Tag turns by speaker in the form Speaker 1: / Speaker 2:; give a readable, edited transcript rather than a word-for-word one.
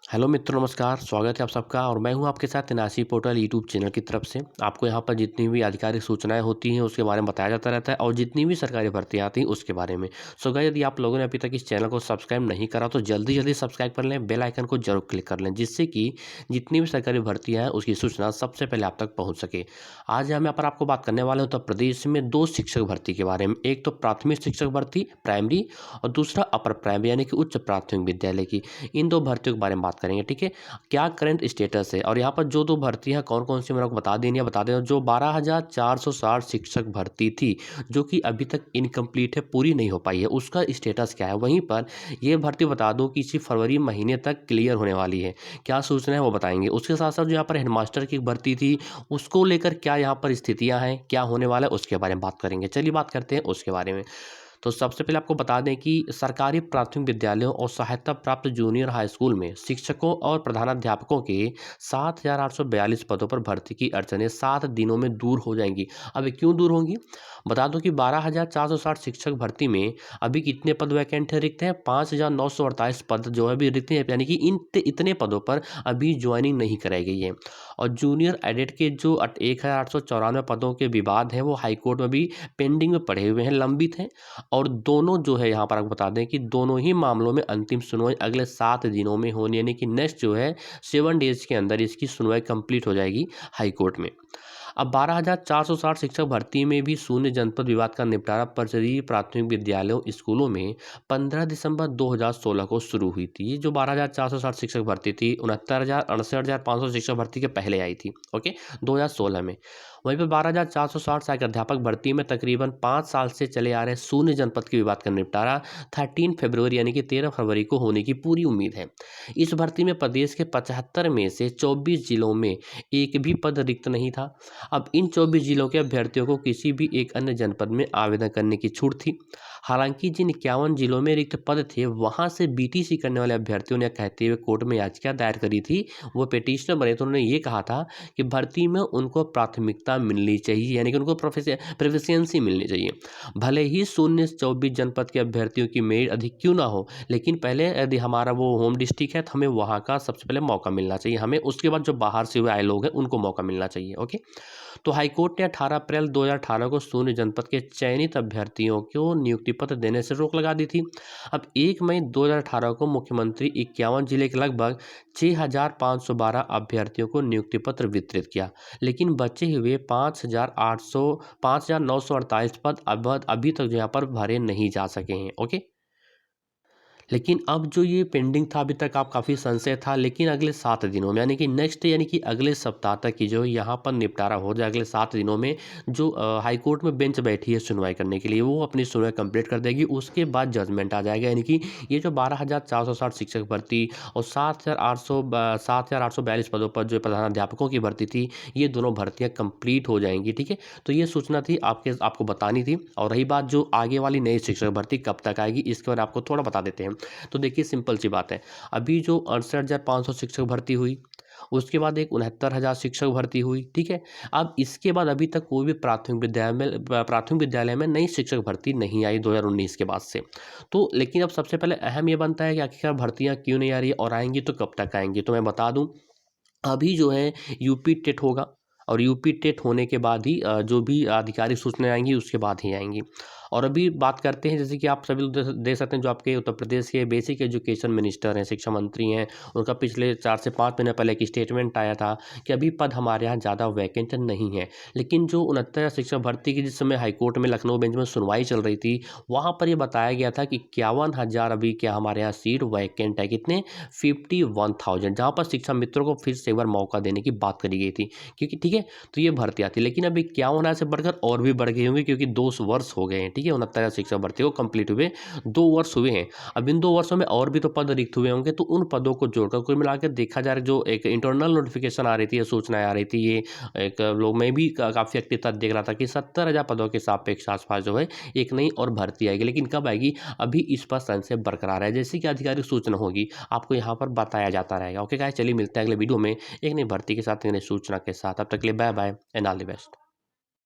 Speaker 1: Hello मित्रों, नमस्कार। स्वागत है आप सबका और मैं हूं आपके साथ एनआरसी पोर्टल यूट्यूब चैनल की तरफ से। आपको यहां पर जितनी भी आधिकारिक सूचनाएं होती हैं उसके बारे में बताया जाता रहता है और जितनी भी सरकारी भर्तियां आती हैं उसके बारे में। सो गाइस, यदि आप लोगों ने अभी तक इस चैनल को सब्सक्राइब नहीं करा तो जल्दी जल्दी सब्सक्राइब कर लें, बेल आइकन को जरूर क्लिक कर लें, जिससे कि जितनी भी सरकारी भर्तियाँ हैं उसकी सूचना सबसे पहले आप तक पहुँच सके। आज हम यहाँ पर आपको बात करने वाले हैं उत्तर प्रदेश में दो शिक्षक भर्ती के बारे में। एक तो प्राथमिक शिक्षक भर्ती प्राइमरी और दूसरा अपर प्राइमरी यानी कि उच्च प्राथमिक विद्यालय की। इन दो भर्तियों के बारे में बात करेंगे, ठीक है। क्या करंट स्टेटस है और यहाँ पर जो दो भर्तियां कौन-कौन सी, मैं आपको बता दें या बता दें। जो 12,460 शिक्षक भर्ती थी, जो कि अभी तक इनकम्प्लीट है, पूरी नहीं हो पाई है, उसका स्टेटस क्या है। वहीं पर ये भर्ती बता दूं कि इसी फरवरी महीने तक क्लियर होने वाली है। क्या सूचना है वो बताएंगे। उसके साथ साथ जो यहाँ पर हेडमास्टर की भर्ती थी, उसको लेकर क्या यहाँ पर स्थितियाँ हैं, क्या होने वाला है, उसके बारे में बात करेंगे। चलिए बात करते हैं उसके बारे में। तो सबसे पहले आपको बता दें कि सरकारी प्राथमिक विद्यालयों और सहायता प्राप्त जूनियर हाई स्कूल में शिक्षकों और प्रधानाध्यापकों के 7,842 पदों पर भर्ती की अड़चनें 7 दिनों में दूर हो जाएंगी। अब ये क्यों दूर होंगी, बता दूं कि 12,460 शिक्षक भर्ती में अभी कितने पद वैकेंट है, रिक्त हैं 5,948 पद जो है अभी रिक्त हैं, यानी कि इतने पदों पर अभी ज्वाइनिंग नहीं कराई गई है। और जूनियर एडेट के जो 1,894 पदों के विवाद हैं वो हाईकोर्ट में भी पेंडिंग में पड़े हुए हैं, लंबित हैं। और दोनों जो है यहाँ पर आपको बता दें कि दोनों ही मामलों में अंतिम सुनवाई अगले 7 दिनों में होनी, यानी कि नेक्स्ट जो है 7 डेज के अंदर इसकी सुनवाई कंप्लीट हो जाएगी हाई कोर्ट में। अब 12,460 शिक्षक भर्ती में भी शून्य जनपद विवाद का निपटारा परिषदीय प्राथमिक विद्यालयों स्कूलों में 15 दिसंबर 2016 को शुरू हुई थी। ये जो 12,460 शिक्षक भर्ती थी 69,500 शिक्षक भर्ती के पहले आई थी, ओके, 2016 में। वहीं पर 12,460 सहायक अध्यापक भर्ती में तकरीबन 5 साल से चले आ रहे शून्य जनपद के विवाद का निपटारा 13 फरवरी यानी कि 13 फरवरी को होने की पूरी उम्मीद है। इस भर्ती में प्रदेश के 75 में से 24 जिलों में एक भी पद रिक्त नहीं था। अब इन 24 जिलों के अभ्यर्थियों को किसी भी एक अन्य जनपद में आवेदन करने की छूट थी। हालांकि जिन 51 जिलों में रिक्त पद थे वहां से बीटीसी करने वाले अभ्यर्थियों ने कहते हुए कोर्ट में याचिका दायर करी थी। वो पिटिशनर बने तो उन्होंने ये कहा था कि भर्ती में उनको प्राथमिकता मिलनी चाहिए, यानी कि उनको प्रोफिशिएंसी मिलनी चाहिए। भले ही शून्य 24 जनपद के अभ्यर्थियों की मेरिट अधिक क्यों ना हो, लेकिन पहले यदि हमारा वो होम डिस्ट्रिक्ट है तो हमें वहाँ का सबसे पहले मौका मिलना चाहिए हमें। उसके बाद जो बाहर से हुए आए लोग हैं उनको मौका मिलना चाहिए, ओके। तो हाईकोर्ट ने 18 अप्रैल 2018 को शून्य जनपद के चयनित अभ्यर्थियों को नियुक्ति पत्र देने से रोक लगा दी थी। अब 1 मई 2018 को मुख्यमंत्री 51 जिले के लगभग 6,512 अभ्यर्थियों को नियुक्ति पत्र वितरित किया, लेकिन बचे हुए 5,948 पद अभी तक यहाँ पर भरे नहीं जा सके हैं, ओके। लेकिन अब जो ये पेंडिंग था अभी तक आप काफ़ी संशय था, लेकिन अगले 7 दिनों में यानी कि नेक्स्ट यानी कि अगले सप्ताह तक की जो यहाँ पर निपटारा हो जाए। अगले 7 दिनों में जो हाई कोर्ट में बेंच बैठी है सुनवाई करने के लिए, वो अपनी सुनवाई कंप्लीट कर देगी। उसके बाद जजमेंट आ जाएगा, यानी कि ये जो 12,460 शिक्षक भर्ती और 7,842 पदों पर जो प्रधानाध्यापकों की भर्ती थी, ये दोनों भर्तियाँ कंप्लीट हो जाएंगी, ठीक है। तो ये सूचना थी आपको बतानी थी। और रही बात जो आगे वाली नई शिक्षक भर्ती कब तक आएगी, इसके बारे में आपको थोड़ा बता देते हैं। तो देखिए, सिंपल सी बात है। अभी जो 68,500 शिक्षक भर्ती हुई, उसके बाद एक 69,000 शिक्षक भर्ती हुई, ठीक है। अब इसके बाद अभी तक कोई भी प्राथमिक विद्यालय में नई शिक्षक भर्ती नहीं आई 2019 के बाद से। तो लेकिन अब सबसे पहले अहम ये बनता है कि आखिरकार भर्तियाँ क्यों नहीं आ रही है और आएंगी तो कब तक आएंगी। तो मैं बता दूं, अभी जो है यूपी टेट होगा और यूपी टेट होने के बाद ही जो भी आधिकारिक सूचनाएं आएंगी उसके बाद ही आएंगी। और अभी बात करते हैं, जैसे कि आप सभी लोग देख सकते हैं, जो आपके उत्तर प्रदेश के बेसिक एजुकेशन मिनिस्टर हैं, शिक्षा मंत्री हैं, उनका पिछले 4 से 5 महीने पहले एक स्टेटमेंट आया था कि अभी पद हमारे यहाँ ज़्यादा वैकेंट नहीं है। लेकिन जो 69 शिक्षक भर्ती की जिस समय हाईकोर्ट में लखनऊ बेंच में सुनवाई चल रही थी, वहाँ पर ये बताया गया था कि 51,000 अभी क्या हमारे यहाँ सीट वैकेंट है। कितने? 51,000, जहाँ पर शिक्षा मित्रों को फिर से एक बार मौका देने की बात करी गई थी, क्योंकि ठीक है, तो ये भर्ती आती। लेकिन अभी 51,000 से बढ़कर और भी बढ़ गई होंगी, क्योंकि 2 वर्ष हो गए हैं, ठीक है, 69 शिक्षक भर्ती को कंप्लीट हुए 2 वर्ष हुए हैं। अब इन 2 वर्षों में और भी तो पद रिक्त हुए होंगे, तो उन पदों को जोड़कर कुल मिलाकर देखा जाए, जो एक इंटरनल नोटिफिकेशन आ रही थी, सूचनाएं आ रही थी, ये एक लोग मैं भी काफ़ी एक्टिव देख रहा था कि 70,000 पदों के सापेक्ष आसपास जो है एक नई और भर्ती आएगी। लेकिन कब आएगी, अभी इस पर संशय बरकरार है। जैसे कि आधिकारिक सूचना होगी आपको यहाँ पर बताया जाता रहेगा। ओके गाइस, चलिए मिलते हैं अगले वीडियो में एक नई भर्ती के साथ, एक नई सूचना के साथ। तब तक के लिए bye bye and all the best.